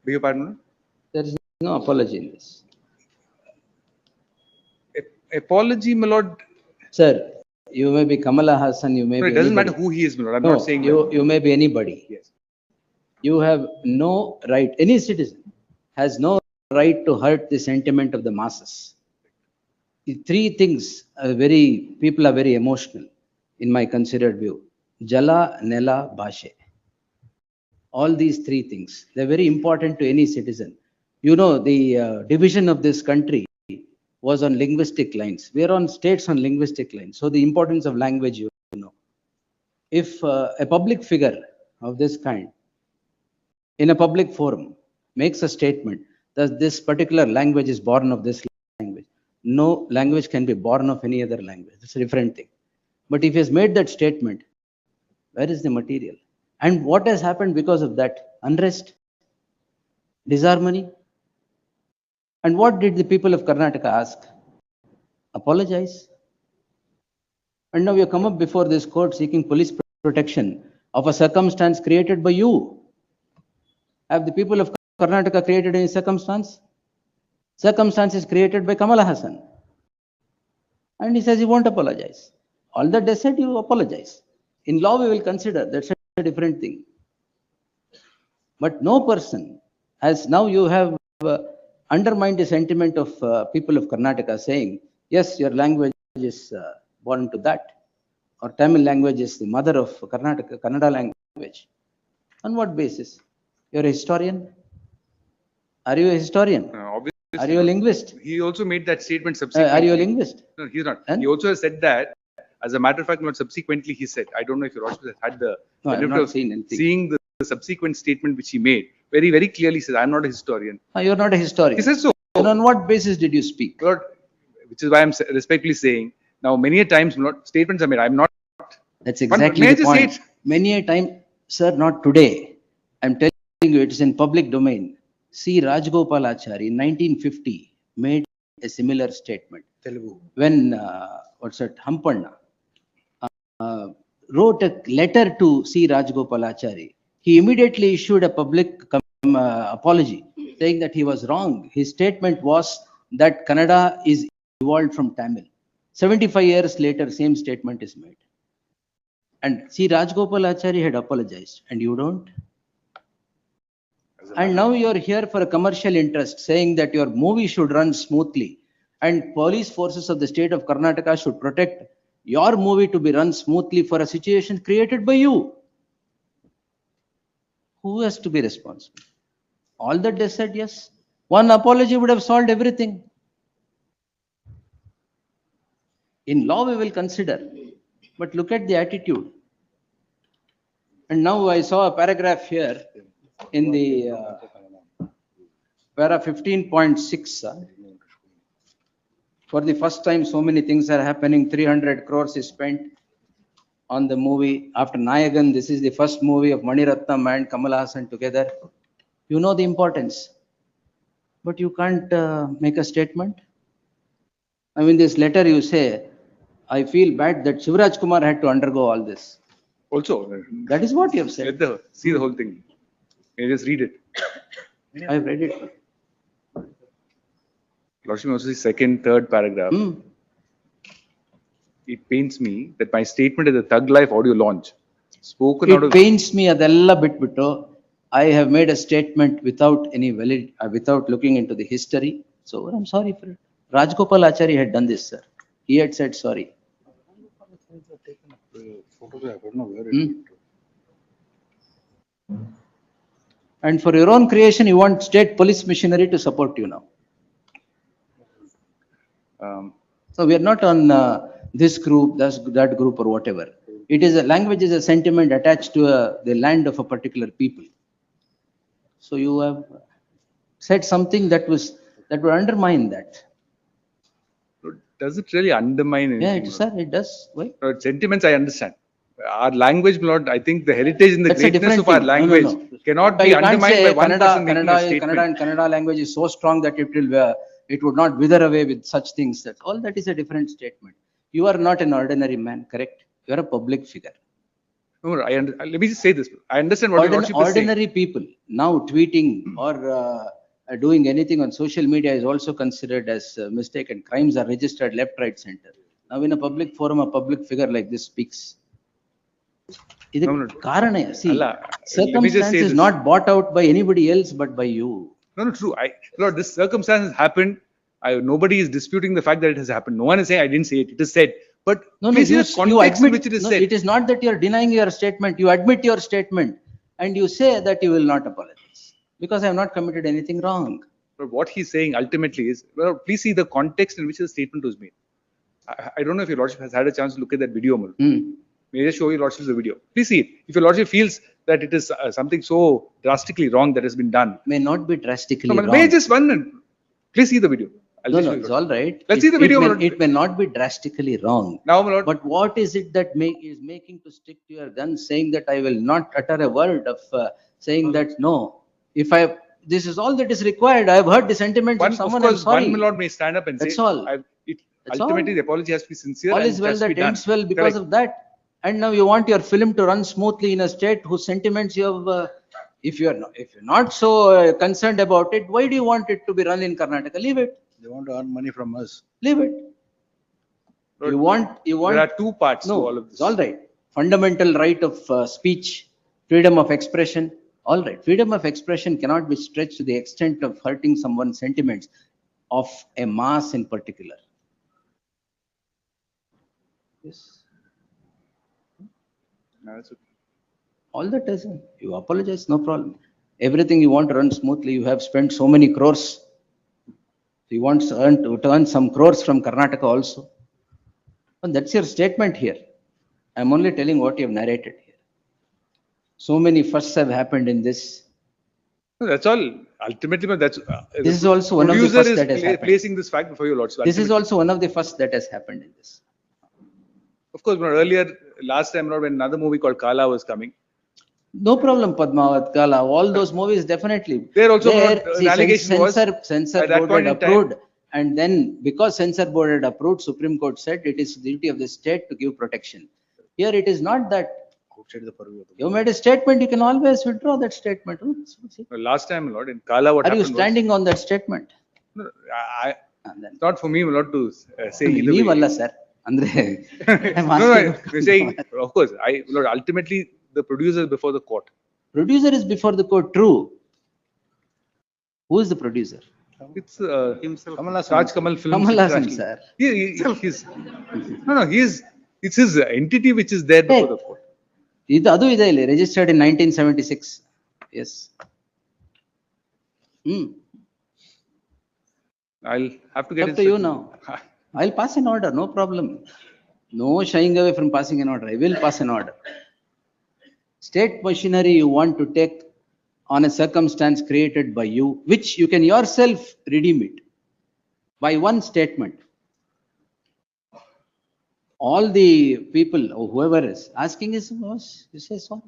Beg your pardon? There is no apology in this. Apology, my lord. Sir, you may be Kamala Hassan, you may No, be it doesn't anybody. matter who he is, my lord. I'm No, not saying you may be anybody. Yes. You have no right, any citizen has no right to hurt the sentiment of the masses. The three things are people are very emotional in my considered view. Jala, Nela, Bhashe. All these three things, they're very important to any citizen. You know, the division of this country was on linguistic lines. We are on states on linguistic lines. So the importance of language, you know. If a public figure of this kind in a public forum makes a statement that this particular language is born of this language, no language can be born of any other language. It's a different thing. But if he has made that statement, where is the material? And what has happened because of that? Unrest, disharmony. And what did the people of Karnataka ask? Apologize. And now you come up before this court seeking police protection of a circumstance created by you. Have the people of Karnataka created any circumstance? Circumstance is created by Kamal Hassan. And he says he won't apologize. All that they said, you apologize. In law, we will consider that's a different thing. But no person has, now you have undermined the sentiment of people of Karnataka saying, yes, your language is born to that. Or Tamil language is the mother of Karnataka, Kannada language. On what basis? You're a historian? Are you a historian? Obviously. Are you a linguist? He also made that statement subsequently. Are you a linguist? No, he's not. And? He also said that, as a matter of fact, not subsequently he said, I don't know if your Lordship has had the benefit of seeing the subsequent statement which he made. Very, very clearly says, I'm not a historian. You're not a historian. He says so. Then on what basis did you speak? Lord, which is why I'm respectfully saying, now many a times statements are made. I'm not. That's exactly the point. Say it? Many a time, sir, not today. I'm telling you, it is in public domain. C. Rajgopalachari in 1950 made a similar statement. Telugu. When, Hampanna wrote a letter to C. Rajgopalachari, he immediately issued a public apology saying that he was wrong. His statement was that Kannada is evolved from Tamil. 75 years later, same statement is made. And C. Rajgopalachari had apologized, and you don't? And now you're here for a commercial interest, saying that your movie should run smoothly, and police forces of the state of Karnataka should protect your movie to be run smoothly for a situation created by you. Who has to be responsible? All that they said, yes. One apology would have solved everything. In law, we will consider. But look at the attitude. And now I saw a paragraph here in the para 15.6. For the first time, so many things are happening. 300 crores is spent on the movie. After Nayagan, this is the first movie of Mani Ratnam and Kamal Hassan together. You know the importance. But you can't make a statement. I mean, this letter you say, I feel bad that Shivraj Kumar had to undergo all this. Also, that is what you have said. See the whole thing. You just read it. I have read it. Lordship, also the second, third paragraph. It pains me that my statement at the Thug Life audio launch, spoken out of. It pains me adella bitbittu. I have made a statement without any valid, without looking into the history. So I'm sorry for it. Rajgopalachari had done this, sir. He had said sorry. And for your own creation, you want state police machinery to support you now. So we are not on this group, that group, or whatever. It is a language is a sentiment attached to the land of a particular people. So you have said something that would undermine that. Does it really undermine anything? Yeah, sir, it does. Why? Sentiments, I understand. Our language, Lord, I think the heritage and the greatness of our language cannot be undermined by one person making a statement. Kannada and Kannada language is so strong that it would not wither away with such things. That all that is a different statement. You are not an ordinary man, correct? You are a public figure. No, let me just say this. I understand what your lordship is saying. Ordinary people now tweeting or doing anything on social media is also considered as a mistake, and crimes are registered left, right, center. Now in a public forum, a public figure like this speaks. No, no. Karana, see, Allah, let me just say circumstance is this. not bought out by anybody else but by you. No, true. Lord, this circumstance has happened. Nobody is disputing the fact that it has happened. No one is saying I didn't say it. It is said. But please see the context in which it is said. It is not that you are denying your statement. You admit your statement and you say that you will not apologize because I have not committed anything wrong. But what he's saying ultimately is, well, please see the context in which the statement was made. I don't know if your lordship has had a chance to look at that video. May I just show your lordship the video? Please see it. If your lordship feels that it is something so drastically wrong that has been done. May not be drastically wrong. May I just one minute? Please see the video. No, it's all right. Let's see the video. It may not be drastically wrong. Now, my lord. But what is it that is making to stick to your guns, saying that I will not utter a word of saying that no, this is all that is required. I have heard the sentiments of someone. Of course, I'm sorry. one my lord may stand up and That's say, all. Ultimately, the apology has to be sincere. All is well that ends well because of that. And now you want your film to run smoothly in a state whose sentiments you have. If you're not so concerned about it, why do you want it to be run in Karnataka? Leave it. They want to earn money from us. Leave it. Lord, You want. There are two parts to all of this. It's all right. Fundamental right of speech, freedom of expression. All right. Freedom of expression cannot be stretched to the extent of hurting someone's sentiments of a mass in particular. Yes. No, that's okay. All that is, you apologize, no problem. Everything you want to run smoothly, you have spent so many crores. You want to earn some crores from Karnataka also. And that's your statement here. I'm only telling what you have narrated here. So many firsts have happened in this. No, that's all. Ultimately, that's. This is also one of the firsts that has happened. Placing this fact before your lordship. This is also one of the firsts that has happened in this. Of course, earlier, last time, when another movie called Kala was coming. No problem, Padmavat, Kala, all those movies definitely. There also an allegation was censor board had approved, and then because censor board had approved, Supreme Court said it is the duty of the state to give protection. Here it is not that. You made a statement, you can always withdraw that statement. Last time, Lord, in Kala, what are happened you standing on that statement? No, it's not for me, Lord, to say either way. No, I'm saying, of course, Lord, ultimately, the producer is before the court. Producer is before the court, true. Who is the producer? It's himself. Kamal Films. Kamal Hassan, sir. It's his entity which is there before the court. Registered in 1976. Yes. I'll have to get up to you now. I'll pass an order, no problem. No shying away from passing an order. I will pass an order. State machinery you want to take on a circumstance created by you, which you can yourself redeem it by one statement. All the people or whoever is asking is, you say sorry.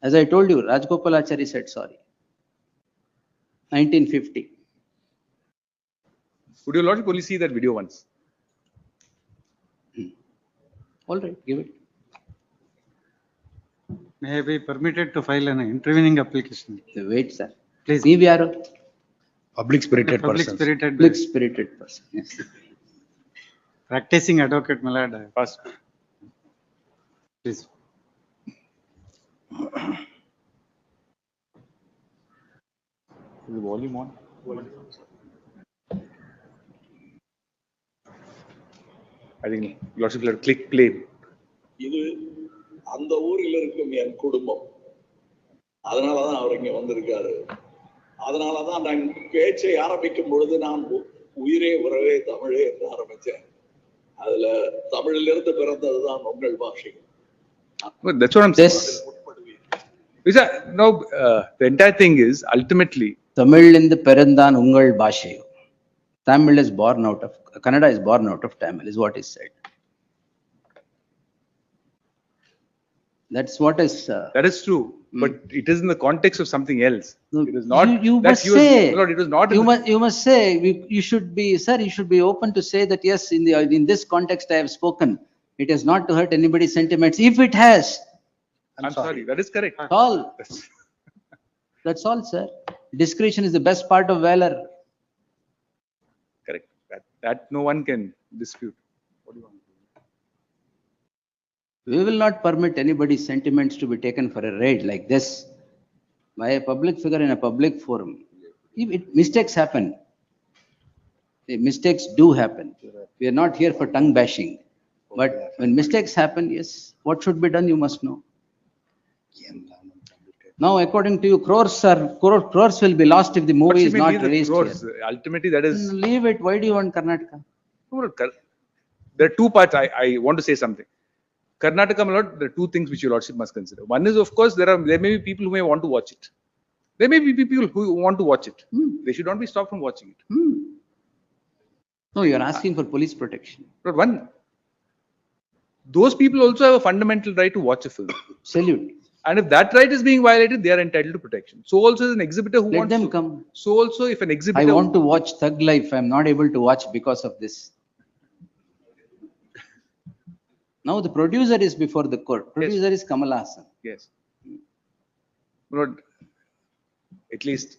As I told you, Rajgopalachari said sorry. 1950. Would your lordship only see that video once? All right, give it. May I be permitted to file an intervening application? Wait, sir. Please. Public spirited person. Public spirited person. Yes. Practicing advocate, my lord. Pass. Please. Is the volume on? I think lordship will click play. இது அந்த ஊரில் இருக்கும் என் குடும்பம். அதனாலதான் அவர் இங்க வந்திருக்காரு. அதனாலதான் நான் பேச்சை ஆரம்பிக்கும் பொழுது நான் உயிரே உறவே தமிழே என்று ஆரம்பிச்சேன். அதுல தமிழிலிருந்து பிறந்ததுதான் உங்கள் பாஷை. That's what I'm saying. No, the entire thing is ultimately தமிழிலிருந்து பிறந்தான் உங்கள் பாஷை. Tamil is born out of, Kannada is born out of Tamil, is what is said. That's what is. That is true, but it is in the context of something else. No, it is not. You must say. Lord, it was not. You must say. You should be, sir. You should be open to say that yes, in this context I have spoken. It is not to hurt anybody's sentiments. If it has, I'm sorry, that is correct. That's all. That's- That's all, sir. Discretion is the best part of valor. Correct. That no one can dispute. What do you want? We will not permit anybody's sentiments to be taken for a raid like this by a public figure in a public forum. Mistakes happen. The mistakes do happen. We are not here for tongue bashing. But when mistakes happen, yes, what should be done, you must know. Now, according to you, crores will be lost if the What movie she is may not be the released crores. here. Ultimately, that is. Leave it. Why do you want Karnataka? There are two parts. I want to say something. Karnataka, my lord, there are two things which your lordship must consider. One is, of course, there may be people who may want to watch it. There may be people who want to watch it. They should not be stopped from watching it. No, you are asking for police protection. But those people also have a fundamental right to watch a film. Salute. And if that right is being violated, they are entitled to protection. So also as an exhibitor who Let wants them to come. So also if an I exhibitor want to watch Thug Life. I am not able to watch because of this. Now the producer is before the court. Producer is Kamal Hassan. Yes. Lord, at least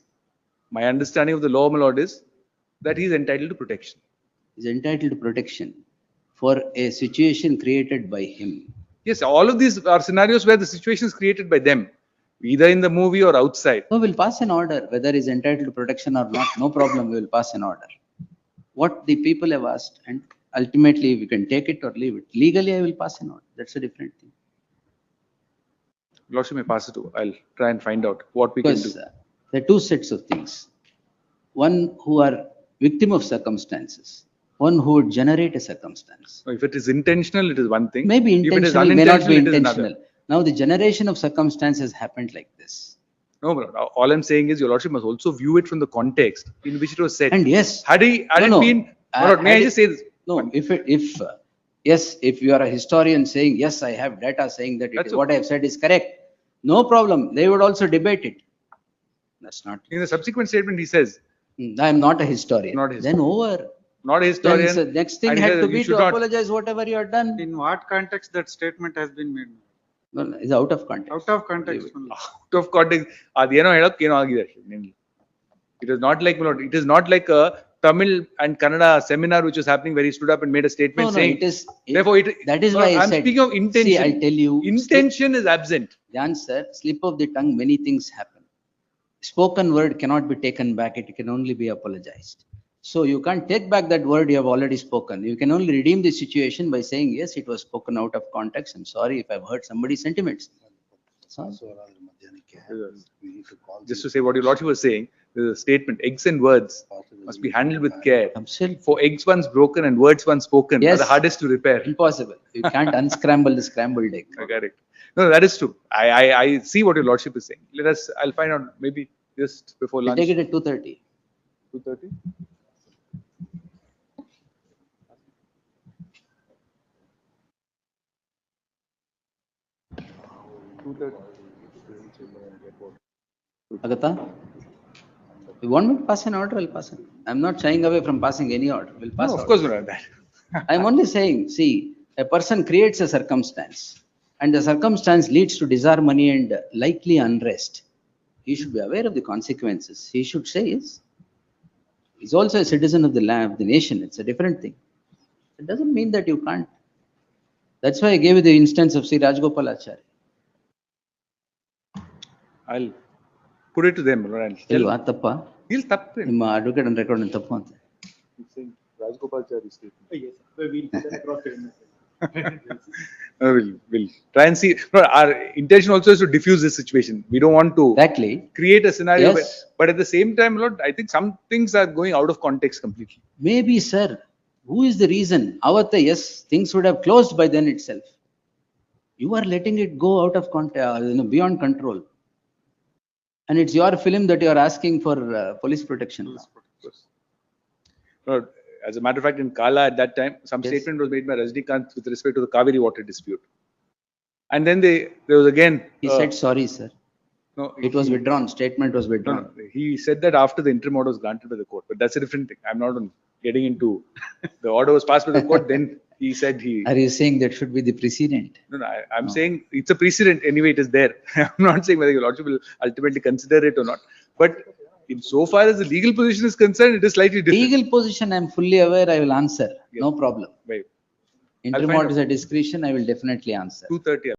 my understanding of the law, my lord, is that he is entitled to protection. Is entitled to protection for a situation created by him. Yes, all of these are scenarios where the situation is created by them, either in the movie or outside. So we'll pass an order, whether he's entitled to protection or not, no problem, we will pass an order. What the people have asked, and ultimately we can take it or leave it. Legally, I will pass an order. That's a different thing. Lordship may pass it over. I'll try and find out what we can Because do. there are two sets of things. One who are victim of circumstances, one who would generate a circumstance. If it is intentional, it is one thing. Maybe If it is intentional, may not be unintentional, it is another. intentional. Now the generation of circumstances happened like this. No, my lord. All I'm saying is your lordship must also view it from the context in which it was said. And yes, Had it No, been, my lord, may had I it- just say this? No, if you are a historian saying, yes, I have data saying that That's what I have said is correct, no problem. They would also debate it. That's not. In the subsequent statement, he says, I am not a historian. Not a Then over. not a Then historian. the next thing and he had says to you be should to not- apologize whatever you have done. In what context that statement has been made? No, it's out of context. Out of context only. Out of context. ಅದೇನೋ ಹೇಳೋಕ್ ಏನೋ ಆಗಿದೆ ಅಷ್ಟೇ. It is not like, my lord, it is not like a Tamil and Kannada seminar which was happening where he stood up and made a statement No, saying. it is. Therefore, That is no, why I I'm said. speaking of intention. See, I'll tell you. Intention is absent. Jan sir, slip of the tongue, many things happen. Spoken word cannot be taken back. It can only be apologized. So you can't take back that word you have already spoken. You can only redeem the situation by saying, yes, it was spoken out of context. I'm sorry if I've hurt somebody's sentiments. So, Just to say what your lordship was saying, there's a statement, eggs and words must be handled with care. absolutely For eggs once broken and words once spoken are Yes. the hardest to repair. impossible. You can't unscramble the scrambled egg. Correct. No, that is true. I see what your lordship is saying. I'll find out maybe just before We'll lunch. take it at 2:30. 2:30? Agatha? You want me to pass an order? I'll pass it. I'm not shying away from passing any order. We'll pass No, of order. course not that. I'm only saying, see, a person creates a circumstance and the circumstance leads to disharmony and likely unrest. He should be aware of the consequences. He should say, yes. He's also a citizen of the land, of the nation. It's a different thing. It doesn't mean that you can't. That's why I gave you the instance of Sri Rajgopal Acharya. I'll put it to them. Lord, I'll tell ಇಲ್ವಾ them. ತಪ್ಪ He'll tap in. ನಿಮ್ಮ advocate and record ತಪ್ಪು ಅಂತ He's saying Rajgopalachari statement. Yes, we'll put that across to him. We'll try and see. No, our intention also is to diffuse this situation. We don't want to Exactly. create a scenario, Yes. but at the same time, Lord, I think some things are going out of context completely. Maybe, sir, who is the reason? Avata, yes, things would have closed by then itself. You are letting it go out of beyond control. And it's your film that you are asking for police protection. Lord, as a matter of fact, in Kala at that time, some Yes. statement was made by Rajnikant with respect to the Kaveri water dispute. And then there was again. He said, sorry, sir. No, It was withdrawn. Statement was No, withdrawn. no, he said that after the interim order was granted by the court, but that's a different thing. I'm not on getting into the order was passed by the court, then He said he. Are you saying that should be the precedent? No, no, I'm saying it's a precedent anyway, it is there. I'm not saying whether your lordship will ultimately consider it or not. But in so far as the legal position is concerned, it is slightly different. Legal position, I'm fully aware, I will answer, no problem. Right. Interim find orders at discretion, I will definitely answer. 2:30.